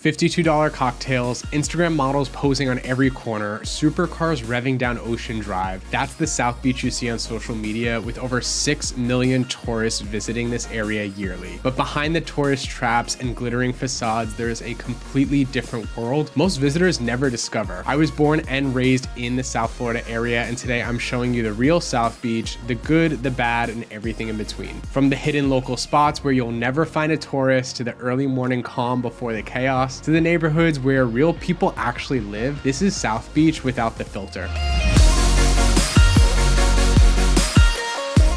$52 cocktails, Instagram models posing on every corner, supercars revving down Ocean Drive. That's the South Beach you see on social media, with over 6 million tourists visiting this area yearly. But behind the tourist traps and glittering facades, there is a completely different world most visitors never discover. I was born and raised in the South Florida area, and today I'm showing you the real South Beach, the good, the bad, and everything in between. From the hidden local spots where you'll never find a tourist, to the early morning calm before the chaos, to the neighborhoods where real people actually live, this is South Beach without the filter.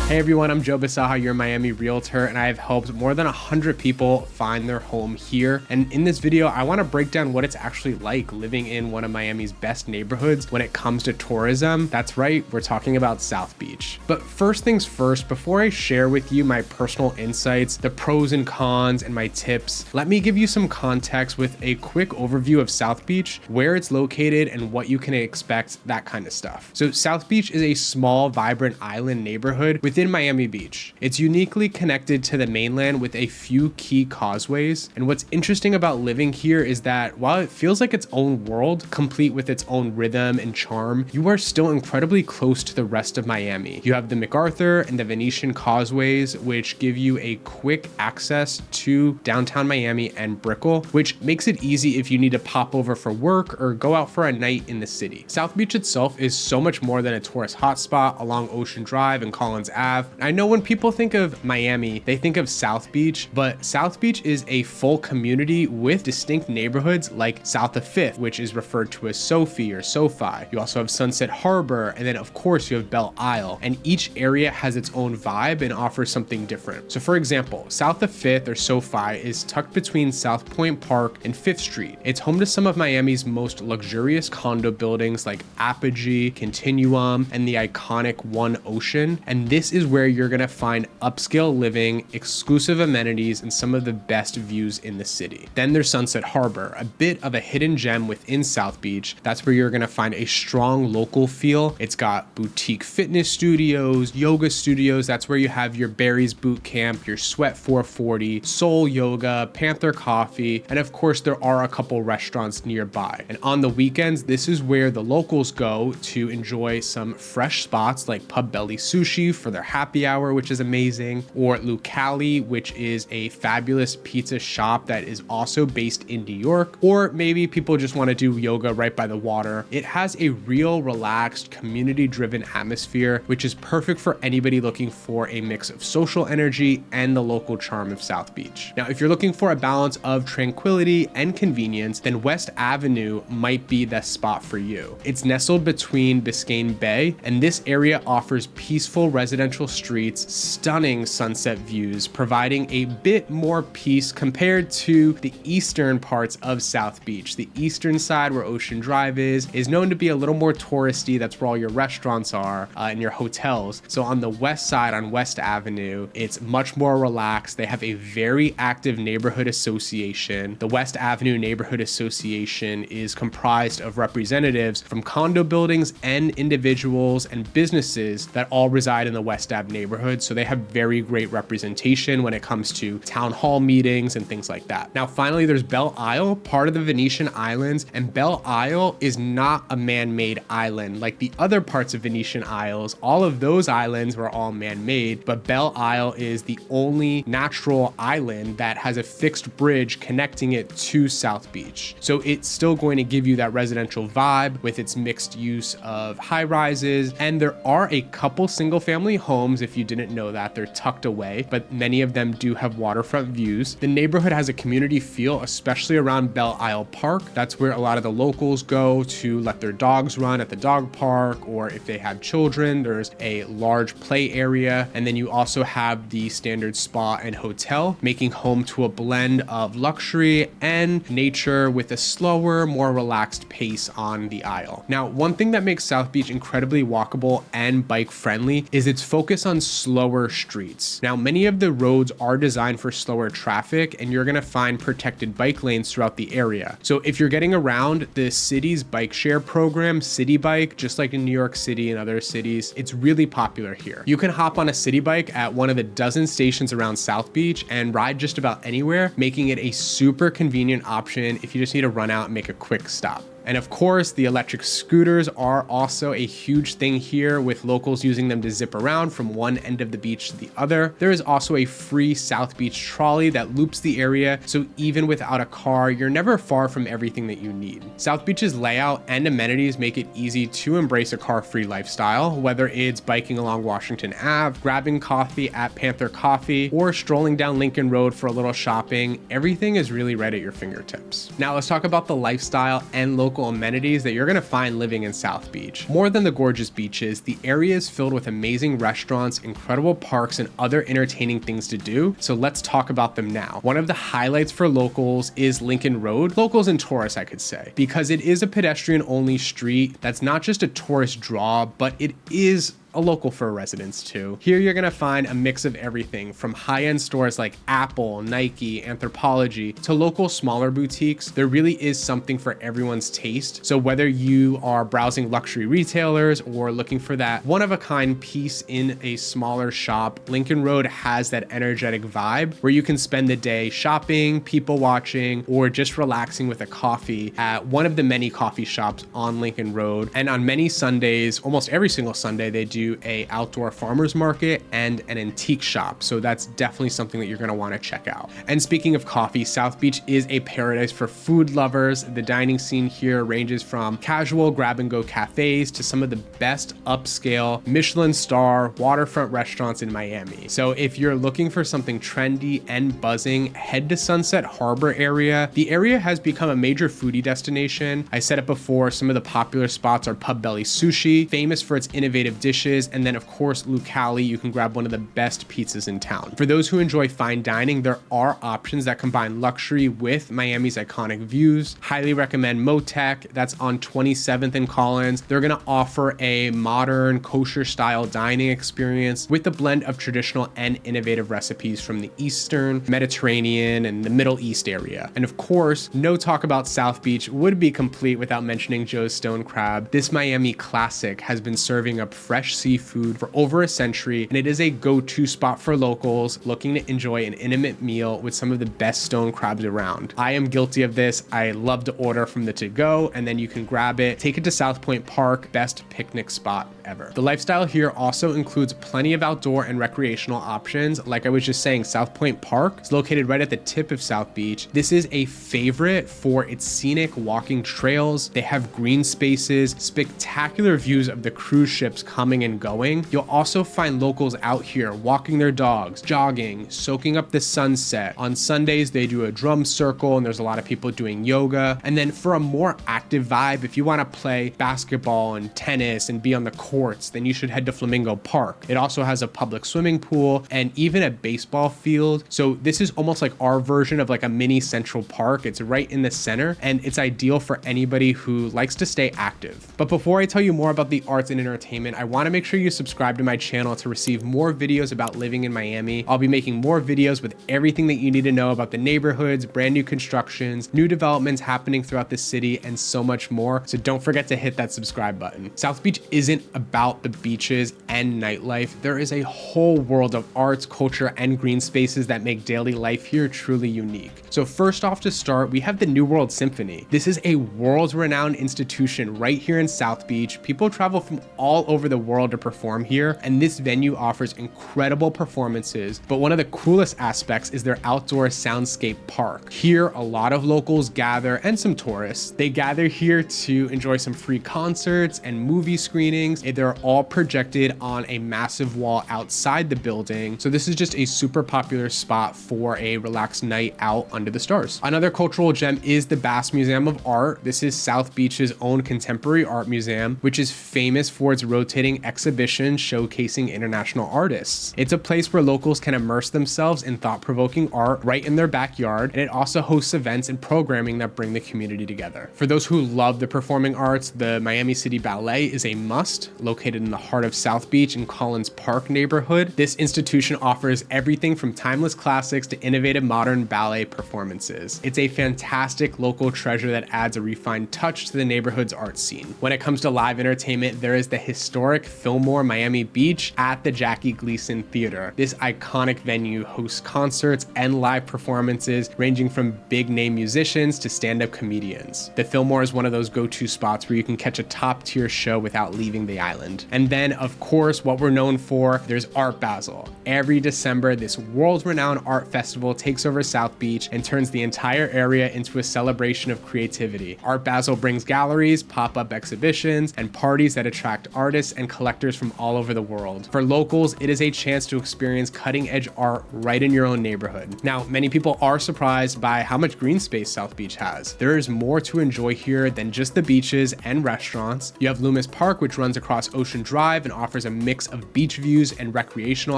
Hey everyone, I'm Biscaha, your Miami realtor, and I have helped more than 100 people find their home here. And in this video, I want to break down what it's actually like living in one of Miami's best neighborhoods when it comes to tourism. That's right, we're talking about South Beach. But first things first, before I share with you my personal insights, the pros and cons, and my tips, let me give you some context with a quick overview of South Beach, where it's located, and what you can expect, that kind of stuff. So South Beach is a small, vibrant island neighborhood within Miami Beach. It's uniquely connected to the mainland with a few key causeways. And what's interesting about living here is that while it feels like its own world, complete with its own rhythm and charm, you are still incredibly close to the rest of Miami. You have the MacArthur and the Venetian causeways, which give you a quick access to downtown Miami and Brickell, which makes it easy if you need to pop over for work or go out for a night in the city. South Beach itself is so much more than a tourist hotspot along Ocean Drive and Collins Ave. I know when people think of Miami, they think of South Beach, but South Beach is a full community with distinct neighborhoods like south of 5th, which is referred to as Sophie or SoFi. You also have Sunset Harbor, and then of course you have Belle Isle, and each area has its own vibe and offers something different. So for example, south of 5th or SoFi is tucked between South Point Park and 5th Street. It's home to some of Miami's most luxurious condo buildings like Apogee, Continuum, and the iconic One Ocean, and this is where you're gonna find upscale living, exclusive amenities, and some of the best views in the city. Then there's Sunset Harbor, a bit of a hidden gem within South Beach. That's where you're gonna find a strong local feel. It's got boutique fitness studios, yoga studios. That's where you have your Barry's Boot Camp, your Sweat 440, Soul Yoga, Panther Coffee, and of course there are a couple restaurants nearby. And on the weekends, this is where the locals go to enjoy some fresh spots like Pub Belly Sushi for their happy hour, which is amazing, or Lucali, which is a fabulous pizza shop that is also based in New York, or maybe people just want to do yoga right by the water. It has a real relaxed, community-driven atmosphere, which is perfect for anybody looking for a mix of social energy and the local charm of South Beach. Now, if you're looking for a balance of tranquility and convenience, then West Avenue might be the spot for you. It's nestled between Biscayne Bay, and this area offers peaceful residential streets, stunning sunset views, providing a bit more peace compared to the eastern parts of South Beach. The eastern side, where Ocean Drive is known to be a little more touristy. That's where all your restaurants are and your hotels. So on the west side, on West Avenue, it's much more relaxed. They have a very active neighborhood association. The West Avenue Neighborhood Association is comprised of representatives from condo buildings and individuals and businesses that all reside in the West Ave neighborhood. So they have very great representation when it comes to town hall meetings and things like that. Now, finally, there's Belle Isle, part of the Venetian Islands, and Belle Isle is not a man-made island like the other parts of Venetian Isles. All of those islands were all man-made, but Belle Isle is the only natural island that has a fixed bridge connecting it to South Beach. So it's still going to give you that residential vibe with its mixed use of high rises, and there are a couple single-family homes. If you didn't know that, they're tucked away, but many of them do have waterfront views. The neighborhood has a community feel, especially around Belle Isle Park. That's where a lot of the locals go to let their dogs run at the dog park, or if they have children, there's a large play area. And then you also have the standard spa and hotel, making home to a blend of luxury and nature with a slower, more relaxed pace on the Isle. Now, one thing that makes South Beach incredibly walkable and bike friendly is its focus focus on slower streets. Now, many of the roads are designed for slower traffic, and you're gonna find protected bike lanes throughout the area. So if you're getting around, the city's bike share program, City Bike, just like in New York City and other cities, it's really popular here. You can hop on a city bike at one of the dozen stations around South Beach and ride just about anywhere, making it a super convenient option if you just need to run out and make a quick stop. And of course, the electric scooters are also a huge thing here, with locals using them to zip around from one end of the beach to the other. There is also a free South Beach trolley that loops the area, so even without a car, you're never far from everything that you need. South Beach's layout and amenities make it easy to embrace a car-free lifestyle, whether it's biking along Washington Ave, grabbing coffee at Panther Coffee, or strolling down Lincoln Road for a little shopping. Everything is really right at your fingertips. Now let's talk about the lifestyle and local amenities that you're going to find living in South Beach. More than the gorgeous beaches, the area is filled with amazing restaurants, incredible parks, and other entertaining things to do. So let's talk about them now. One of the highlights for locals is Lincoln Road. Locals and tourists, I could say, because it is a pedestrian only street that's not just a tourist draw, but it is a local for residents too. Here you're gonna find a mix of everything from high-end stores like Apple, Nike, Anthropologie, to local smaller boutiques. There really is something for everyone's taste. So whether you are browsing luxury retailers or looking for that one-of-a-kind piece in a smaller shop, Lincoln Road has that energetic vibe where you can spend the day shopping, people watching, or just relaxing with a coffee at one of the many coffee shops on Lincoln Road. And on many Sundays, almost every single Sunday, they do a outdoor farmers market and an antique shop. So that's definitely something that you're going to want to check out. And speaking of coffee, South Beach is a paradise for food lovers. The dining scene here ranges from casual grab-and-go cafes to some of the best upscale Michelin star waterfront restaurants in Miami. So if you're looking for something trendy and buzzing, head to Sunset Harbor area. The area has become a major foodie destination. I said it before, some of the popular spots are Pub Belly Sushi, famous for its innovative dishes, and then of course Lucali, you can grab one of the best pizzas in town. For those who enjoy fine dining, there are options that combine luxury with Miami's iconic views. Highly recommend Motek, that's on 27th and Collins. They're gonna offer a modern kosher style dining experience with a blend of traditional and innovative recipes from the Eastern, Mediterranean, and the Middle East area. And of course, no talk about South Beach would be complete without mentioning Joe's Stone Crab. This Miami classic has been serving up fresh seafood for over a century, and it is a go-to spot for locals looking to enjoy an intimate meal with some of the best stone crabs around. I am guilty of this. I love to order from the to-go, and then you can grab it, take it to South Point Park, best picnic spot ever. The lifestyle here also includes plenty of outdoor and recreational options. Like I was just saying, South Point Park is located right at the tip of South Beach. This is a favorite for its scenic walking trails. They have green spaces, spectacular views of the cruise ships coming and going. You'll also find locals out here walking their dogs, jogging, soaking up the sunset. On Sundays, they do a drum circle and there's a lot of people doing yoga. And then for a more active vibe, if you want to play basketball and tennis and be on the courts, then you should head to Flamingo Park. It also has a public swimming pool and even a baseball field. So this is almost like our version of like a mini Central Park. It's right in the center and it's ideal for anybody who likes to stay active. But before I tell you more about the arts and entertainment, I want to make sure you subscribe to my channel to receive more videos about living in Miami. I'll be making more videos with everything that you need to know about the neighborhoods, brand new constructions, new developments happening throughout the city, and so much more. So don't forget to hit that subscribe button. South Beach isn't about the beaches and nightlife. There is a whole world of arts, culture, and green spaces that make daily life here truly unique. So first off, to start, we have the New World Symphony. This is a world-renowned institution right here in South Beach. People travel from all over the world to perform here, and this venue offers incredible performances. But one of the coolest aspects is their outdoor soundscape park. Here, a lot of locals gather, and some tourists. They gather here to enjoy some free concerts and movie screenings. They're all projected on a massive wall outside the building. So this is just a super popular spot for a relaxed night out under the stars. Another cultural gem is the Bass Museum of Art. This is South Beach's own contemporary art museum, which is famous for its rotating exhibitions exhibitions showcasing international artists. It's a place where locals can immerse themselves in thought-provoking art right in their backyard, and it also hosts events and programming that bring the community together. For those who love the performing arts, the Miami City Ballet is a must. Located in the heart of South Beach in Collins Park neighborhood, this institution offers everything from timeless classics to innovative modern ballet performances. It's a fantastic local treasure that adds a refined touch to the neighborhood's art scene. When it comes to live entertainment, there is the historic Fillmore Miami Beach at the Jackie Gleason Theater. This iconic venue hosts concerts and live performances ranging from big name musicians to stand-up comedians. The Fillmore is one of those go-to spots where you can catch a top-tier show without leaving the island. And then, of course, what we're known for, there's Art Basel. Every December, this world-renowned art festival takes over South Beach and turns the entire area into a celebration of creativity. Art Basel brings galleries, pop-up exhibitions, and parties that attract artists and collectors from all over the world. For locals, it is a chance to experience cutting-edge art right in your own neighborhood. Now, many people are surprised by how much green space South Beach has. There is more to enjoy here than just the beaches and restaurants. You have Loomis Park, which runs across Ocean Drive and offers a mix of beach views and recreational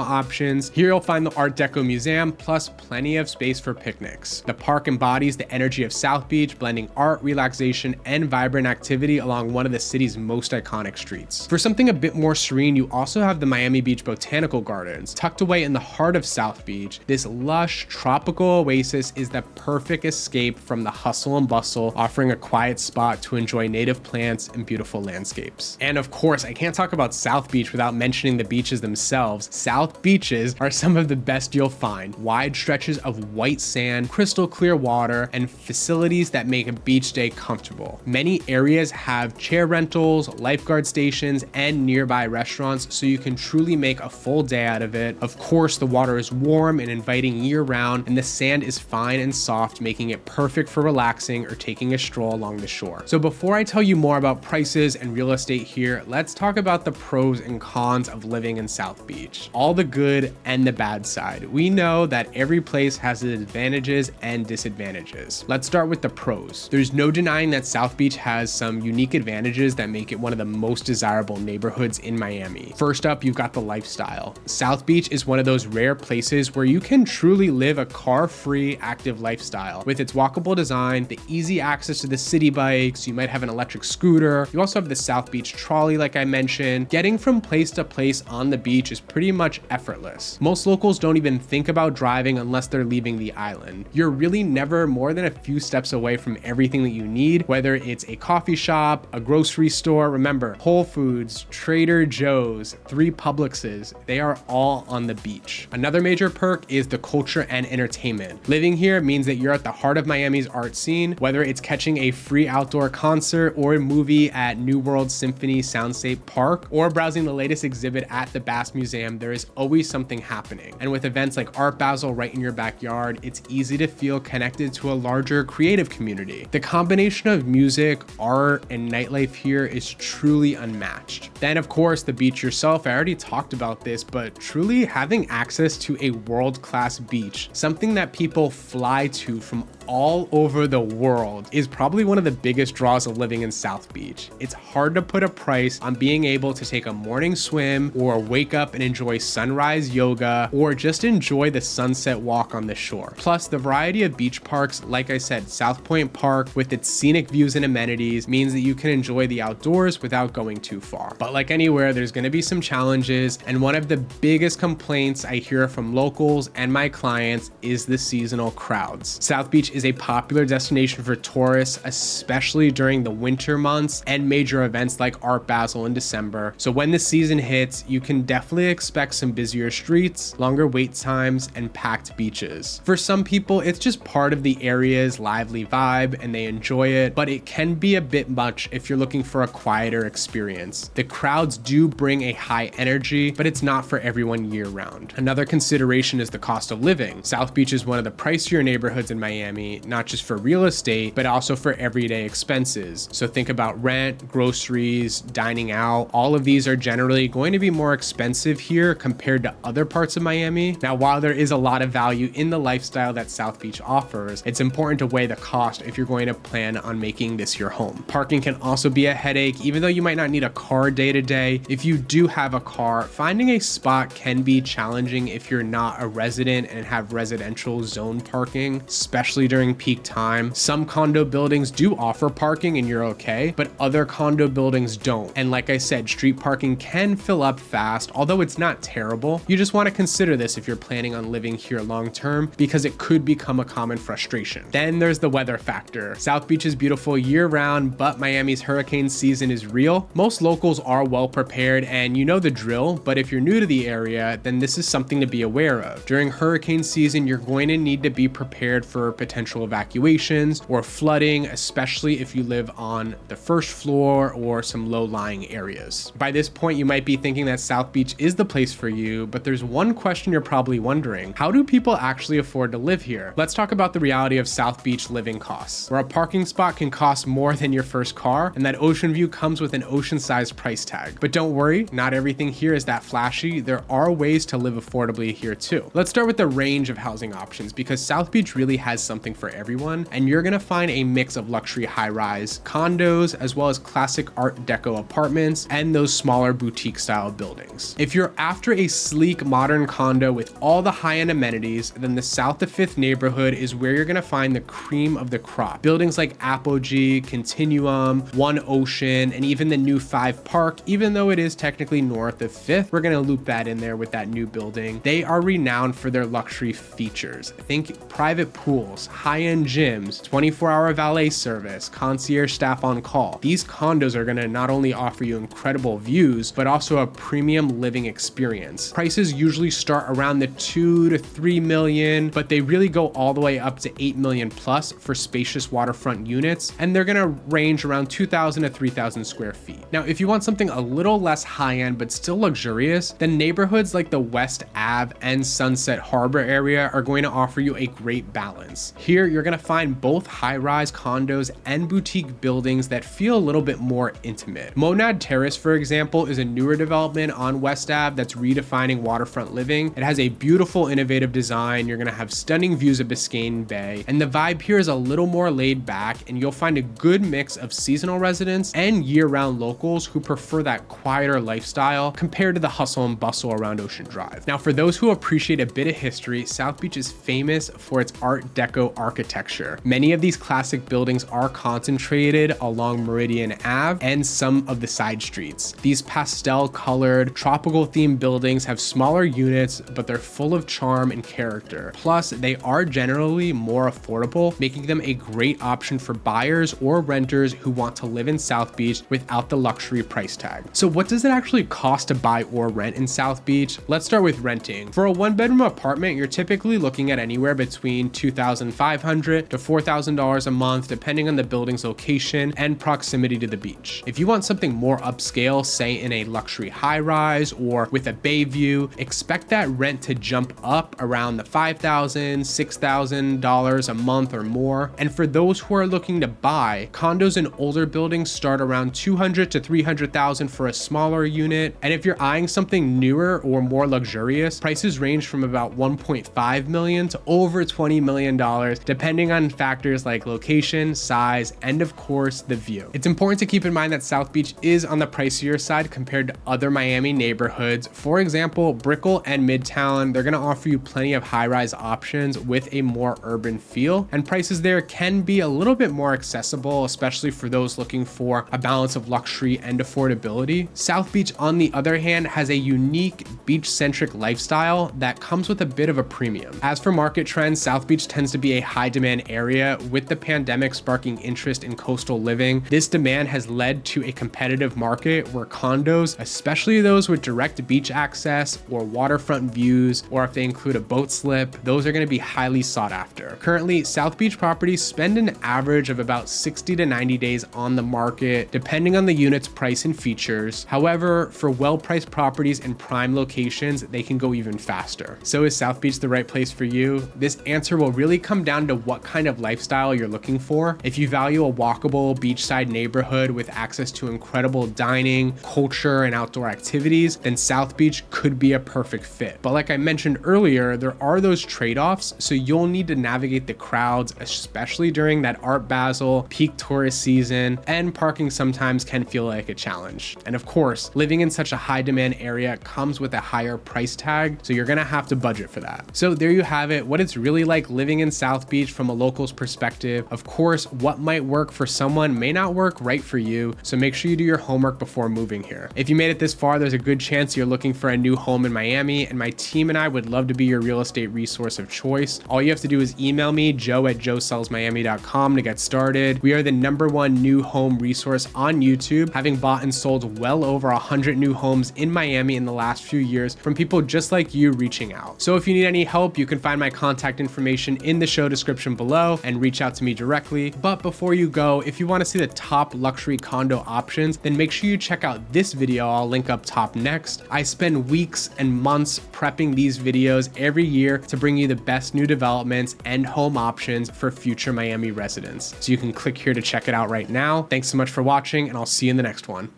options. Here you'll find the Art Deco Museum, plus plenty of space for picnics. The park embodies the energy of South Beach, blending art, relaxation, and vibrant activity along one of the city's most iconic streets. For something a bit more serene, you also have the Miami Beach Botanical Gardens. Tucked away in the heart of South Beach, this lush, tropical oasis is the perfect escape from the hustle and bustle, offering a quiet spot to enjoy native plants and beautiful landscapes. And of course, I can't talk about South Beach without mentioning the beaches themselves. South beaches are some of the best you'll find. Wide stretches of white sand, crystal clear water, and facilities that make a beach day comfortable. Many areas have chair rentals, lifeguard stations, and nearby restaurants, so you can truly make a full day out of it. Of course, the water is warm and inviting year-round, and the sand is fine and soft, making it perfect for relaxing or taking a stroll along the shore. So before I tell you more about prices and real estate here, let's talk about the pros and cons of living in South Beach. All the good and the bad side. We know that every place has its advantages and disadvantages. Let's start with the pros. There's no denying that South Beach has some unique advantages that make it one of the most desirable neighborhoods in Miami. First up, you've got the lifestyle. South Beach is one of those rare places where you can truly live a car-free, active lifestyle. With its walkable design, the easy access to the city bikes, you might have an electric scooter. You also have the South Beach trolley, like I mentioned. Getting from place to place on the beach is pretty much effortless. Most locals don't even think about driving unless they're leaving the island. You're really never more than a few steps away from everything that you need, whether it's a coffee shop, a grocery store. Remember, Whole Foods, Trader Joe's, 3 Publixes, they are all on the beach. Another major perk is the culture and entertainment. Living here means that you're at the heart of Miami's art scene, whether it's catching a free outdoor concert or a movie at New World Symphony Soundscape Park, or browsing the latest exhibit at the Bass Museum. There is always something happening. And with events like Art Basel right in your backyard, it's easy to feel connected to a larger creative community. The combination of music, art, and nightlife here is truly unmatched. Then of course, the beach yourself. I already talked about this, but truly having access to a world-class beach, something that people fly to from all over the world, is probably one of the biggest draws of living in South Beach. It's hard to put a price on being able to take a morning swim or wake up and enjoy sunrise yoga or just enjoy the sunset walk on the shore. Plus, the variety of beach parks, like I said, South Point Park with its scenic views and amenities means that you can enjoy the outdoors without going too far. But like anywhere, there's going to be some challenges, and one of the biggest complaints I hear from locals and my clients is the seasonal crowds. South Beach is a popular destination for tourists, especially during the winter months and major events like Art Basel in December. So when the season hits, you can definitely expect some busier streets, longer wait times, and packed beaches. For some people, it's just part of the area's lively vibe and they enjoy it, but it can be a bit much if you're looking for a quieter experience. The crowds do bring a high energy, but it's not for everyone year round. Another consideration is the cost of living. South Beach is one of the pricier neighborhoods in Miami, Miami, not just for real estate, but also for everyday expenses. So think about rent, groceries, dining out. All of these are generally going to be more expensive here compared to other parts of Miami. Now, while there is a lot of value in the lifestyle that South Beach offers, it's important to weigh the cost if you're going to plan on making this your home. Parking can also be a headache, even though you might not need a car day to day. If you do have a car, finding a spot can be challenging if you're not a resident and have residential zone parking, especially during peak time. Some condo buildings do offer parking and you're okay, but other condo buildings don't. And like I said, street parking can fill up fast, although it's not terrible. You just want to consider this if you're planning on living here long term, because it could become a common frustration. Then there's the weather factor. South Beach is beautiful year round, but Miami's hurricane season is real. Most locals are well prepared and you know the drill, but if you're new to the area, then this is something to be aware of. During hurricane season, you're going to need to be prepared for potential evacuations or flooding, especially if you live on the first floor or some low-lying areas. By this point, you might be thinking that South Beach is the place for you, but there's one question you're probably wondering: how do people actually afford to live here? Let's talk about the reality of South Beach living costs, where a parking spot can cost more than your first car, and that ocean view comes with an ocean-sized price tag. But don't worry, not everything here is that flashy. There are ways to live affordably here too. Let's start with the range of housing options, because South Beach really has something for everyone, and you're gonna find a mix of luxury high-rise condos, as well as classic Art Deco apartments and those smaller boutique style buildings. If you're after a sleek modern condo with all the high-end amenities, then the South of 5th neighborhood is where you're gonna find the cream of the crop. Buildings like Apogee, Continuum, One Ocean, and even the new 5 Park, even though it is technically north of 5th, we're gonna loop that in there with that new building. They are renowned for their luxury features. Think private pools, high-end gyms, 24-hour valet service, concierge staff on call. These condos are gonna not only offer you incredible views, but also a premium living experience. Prices usually start around the 2 to 3 million, but they really go all the way up to 8 million plus for spacious waterfront units, and they're gonna range around 2,000 to 3,000 square feet. Now, if you want something a little less high-end but still luxurious, then neighborhoods like the West Ave and Sunset Harbor area are going to offer you a great balance. Here, you're gonna find both high-rise condos and boutique buildings that feel a little bit more intimate. Monad Terrace, for example, is a newer development on West Ave that's redefining waterfront living. It has a beautiful, innovative design. You're gonna have stunning views of Biscayne Bay, and the vibe here is a little more laid back, and you'll find a good mix of seasonal residents and year-round locals who prefer that quieter lifestyle compared to the hustle and bustle around Ocean Drive. Now, for those who appreciate a bit of history, South Beach is famous for its Art Deco architecture. Many of these classic buildings are concentrated along Meridian Ave and some of the side streets. These pastel-colored, tropical-themed buildings have smaller units, but they're full of charm and character. Plus, they are generally more affordable, making them a great option for buyers or renters who want to live in South Beach without the luxury price tag. So what does it actually cost to buy or rent in South Beach? Let's start with renting. For a one-bedroom apartment, you're typically looking at anywhere between $2,500 to $4,000 a month, depending on the building's location and proximity to the beach. If you want something more upscale, say in a luxury high-rise or with a bay view, expect that rent to jump up around the $5,000, $6,000 a month or more. And for those who are looking to buy, condos in older buildings start around $200,000 to $300,000 for a smaller unit. And if you're eyeing something newer or more luxurious, prices range from about $1.5 million to over $20 million, depending on factors like location, size, and of course, the view. It's important to keep in mind that South Beach is on the pricier side compared to other Miami neighborhoods. For example, Brickell and Midtown, they're gonna offer you plenty of high-rise options with a more urban feel, and prices there can be a little bit more accessible, especially for those looking for a balance of luxury and affordability. South Beach, on the other hand, has a unique beach-centric lifestyle that comes with a bit of a premium. As for market trends, South Beach tends to be a high-demand area. With the pandemic sparking interest in coastal living, this demand has led to a competitive market where condos, especially those with direct beach access or waterfront views, or if they include a boat slip, those are going to be highly sought after. Currently, South Beach properties spend an average of about 60 to 90 days on the market, depending on the unit's price and features. However, for well-priced properties in prime locations, they can go even faster. So is South Beach the right place for you? This answer will really come down down to what kind of lifestyle you're looking for. If you value a walkable beachside neighborhood with access to incredible dining, culture, and outdoor activities, then South Beach could be a perfect fit. But like I mentioned earlier, there are those trade-offs, so you'll need to navigate the crowds, especially during that Art Basel peak tourist season, and parking sometimes can feel like a challenge. And of course, living in such a high demand area comes with a higher price tag, so you're gonna have to budget for that. So there you have it, what it's really like living in South Beach from a local's perspective. Of course, what might work for someone may not work right for you, so make sure you do your homework before moving here. If you made it this far, there's a good chance you're looking for a new home in Miami, and my team and I would love to be your real estate resource of choice. All you have to do is email me, joe@joesellsmiami.com, to get started. We are the #1 new home resource on YouTube, having bought and sold well over 100 new homes in Miami in the last few years from people just like you reaching out. So if you need any help, you can find my contact information in the show description below and reach out to me directly. But before you go, if you want to see the top luxury condo options, then make sure you check out this video I'll link up top next. I spend weeks and months prepping these videos every year to bring you the best new developments and home options for future Miami residents. So you can click here to check it out right now. Thanks so much for watching, and I'll see you in the next one.